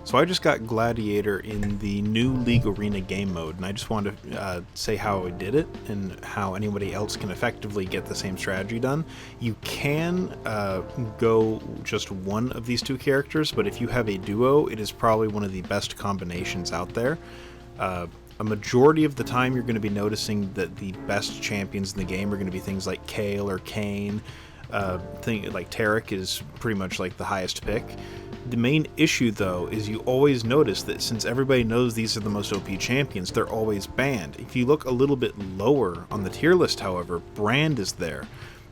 So I just got Gladiator in the new League Arena game mode, and I just wanted to say how I did it and how anybody else can effectively get the same strategy done. You can go just one of these two characters, but if you have a duo, it is probably one of the best combinations out there. A majority of the time you're going to be noticing that the best champions in the game are going to be things like Kale or Kane. Like Taric is pretty much like the highest pick. The main issue, though, is you always notice that since everybody knows these are the most OP champions, they're always banned. If you look a little bit lower on the tier list, however, Brand is there.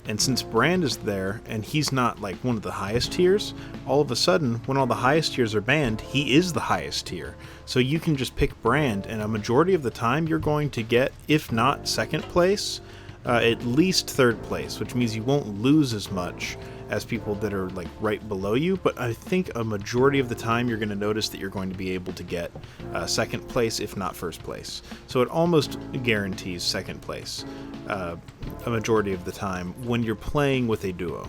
And since Brand is there, and he's not like one of the highest tiers, all of a sudden, when all the highest tiers are banned, he is the highest tier. So you can just pick Brand, and a majority of the time you're going to get, if not second place, at least third place, which means you won't lose as much as people that are like right below you, but I think a majority of the time you're going to notice that you're going to be able to get second place, if not first place. So it almost guarantees second place a majority of the time when you're playing with a duo.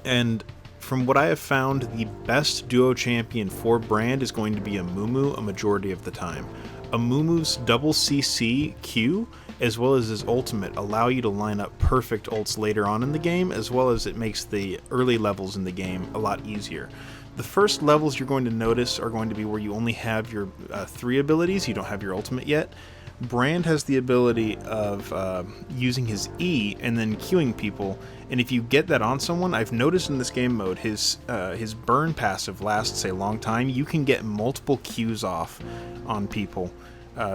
And from what I have found, the best duo champion for Brand is going to be Amumu a majority of the time. Amumu's double CC Q as well as his ultimate allow you to line up perfect ults later on in the game, as well as it makes the early levels in the game a lot easier. The first levels you're going to notice are going to be where you only have your 3 abilities, you don't have your ultimate yet. Brand has the ability of using his E and then queuing people, and if you get that on someone, I've noticed in this game mode his burn passive lasts a long time. You can get multiple Qs off on people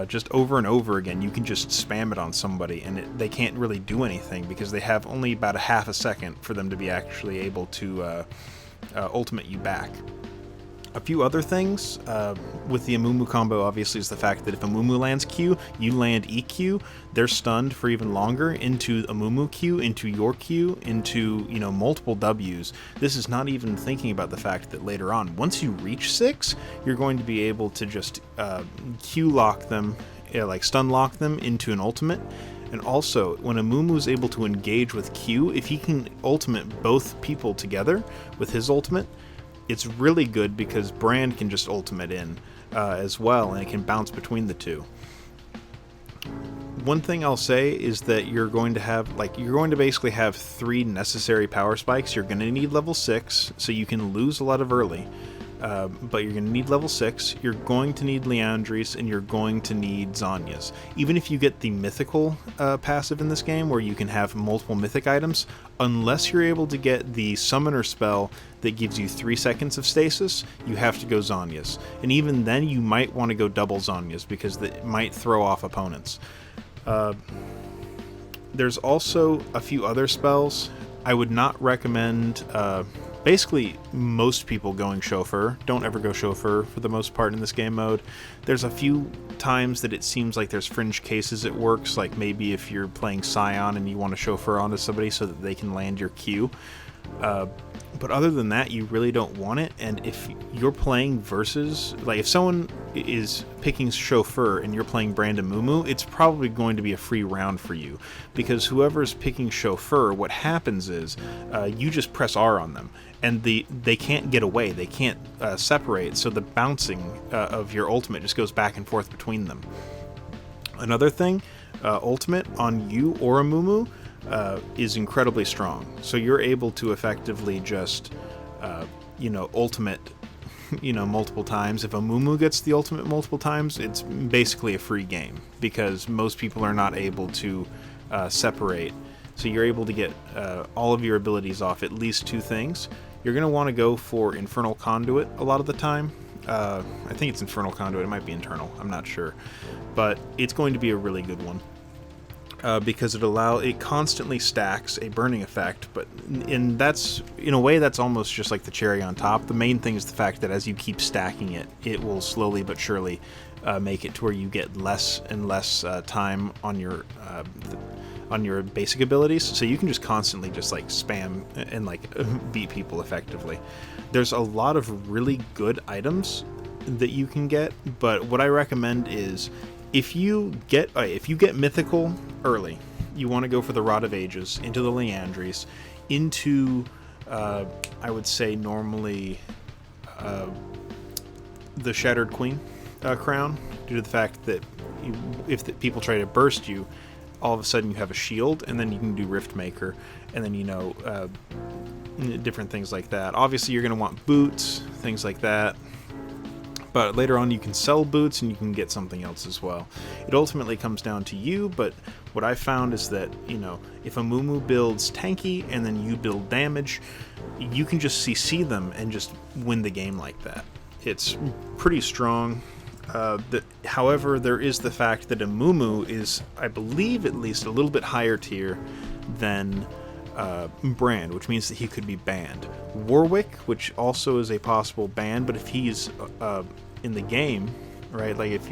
just over and over again. You can just spam it on somebody and they can't really do anything because they have only about a half a second for them to be actually able to ultimate you back. A few other things with the Amumu combo obviously is the fact that if Amumu lands Q, you land EQ, they're stunned for even longer into Amumu Q, into your Q, into multiple Ws. This is not even thinking about the fact that later on, once you reach 6, you're going to be able to just Q lock them, like stun lock them into an ultimate. And also, when Amumu is able to engage with Q, if he can ultimate both people together with his ultimate, it's really good because Brand can just ultimate in as well, and it can bounce between the two. One thing I'll say is that you're going to basically have 3 necessary power spikes. You're going to need level 6, so you can lose a lot of early. But you're going to need level 6, you're going to need Liandry's, and you're going to need Zhonya's. Even if you get the mythical passive in this game, where you can have multiple mythic items, unless you're able to get the summoner spell that gives you 3 seconds of stasis, you have to go Zhonya's. And even then, you might want to go double Zhonya's, because it might throw off opponents. There's also a few other spells. I would not recommend... Basically, most people going Chauffeur. Don't ever go Chauffeur for the most part in this game mode. There's a few times that it seems like there's fringe cases it works, like maybe if you're playing Scion and you want to Chauffeur onto somebody so that they can land your Q. But other than that, you really don't want it. And if you're playing versus, like if someone is picking Chauffeur and you're playing Brand Amumu, it's probably going to be a free round for you, because whoever's picking Chauffeur, what happens is you just press R on them, and they can't get away, they can't separate, so the bouncing of your ultimate just goes back and forth between them. Another thing, ultimate on you or Amumu is incredibly strong, so you're able to effectively just ultimate multiple times. If Amumu gets the ultimate multiple times, it's basically a free game, because most people are not able to separate, so you're able to get all of your abilities off at least 2 things. You're going to want to go for Infernal Conduit a lot of the time. I think it's Infernal Conduit, it might be Internal, I'm not sure, but it's going to be a really good one. Because it constantly stacks a burning effect, but in a way that's almost just like the cherry on top. The main thing is the fact that as you keep stacking it, it will slowly but surely make it to where you get less and less time on your basic abilities, so you can just constantly just like spam and like beat people effectively. There's a lot of really good items that you can get, but what I recommend is if you get mythical early, you want to go for the Rod of Ages, into the Liandry's, into I would say normally the Shattered Queen crown, due to the fact that if the people try to burst you, all of a sudden you have a shield, and then you can do Rift Maker, and then different things like that. Obviously you're going to want boots, things like that, but later on you can sell boots and you can get something else as well. It ultimately comes down to you, but what I found is that, if Amumu builds tanky and then you build damage, you can just CC them and just win the game like that. It's pretty strong. However, there is the fact that Amumu is, I believe, at least a little bit higher tier than Brand, which means that he could be banned. Warwick, which also is a possible ban, but if he's in the game, right, like if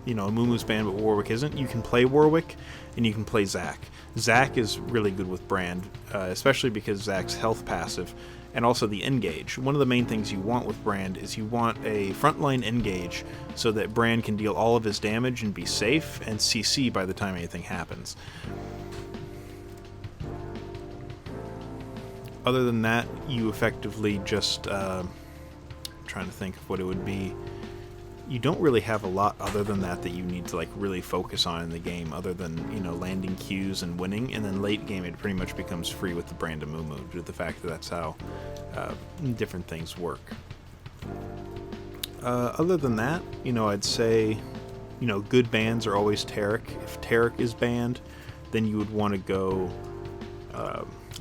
Amumu's banned but Warwick isn't, you can play Warwick and you can play Zac. Zac is really good with Brand, especially because Zac's health passive and also the engage. One of the main things you want with Brand is you want a frontline engage so that Brand can deal all of his damage and be safe and CC by the time anything happens. Other than that, you effectively just, I'm trying to think of what it would be. You don't really have a lot other than that you need to really focus on in the game, other than landing Qs and winning, and then late game it pretty much becomes free with the Brand Amumu, due to the fact that that's how different things work. Other than that, I'd say good bans are always Taric. If Taric is banned, then you would want to go,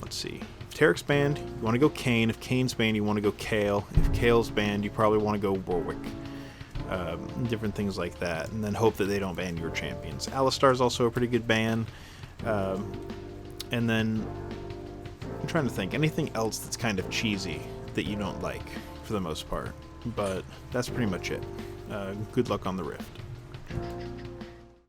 let's see. If Taric's banned, you want to go Kayn. If Kayn's banned, you want to go Kayle. If Kale's banned, you probably want to go Warwick. Different things like that, and then hope that they don't ban your champions. Alistar's also a pretty good ban. And then I'm trying to think, anything else that's kind of cheesy that you don't like for the most part. But that's pretty much it. Good luck on the Rift.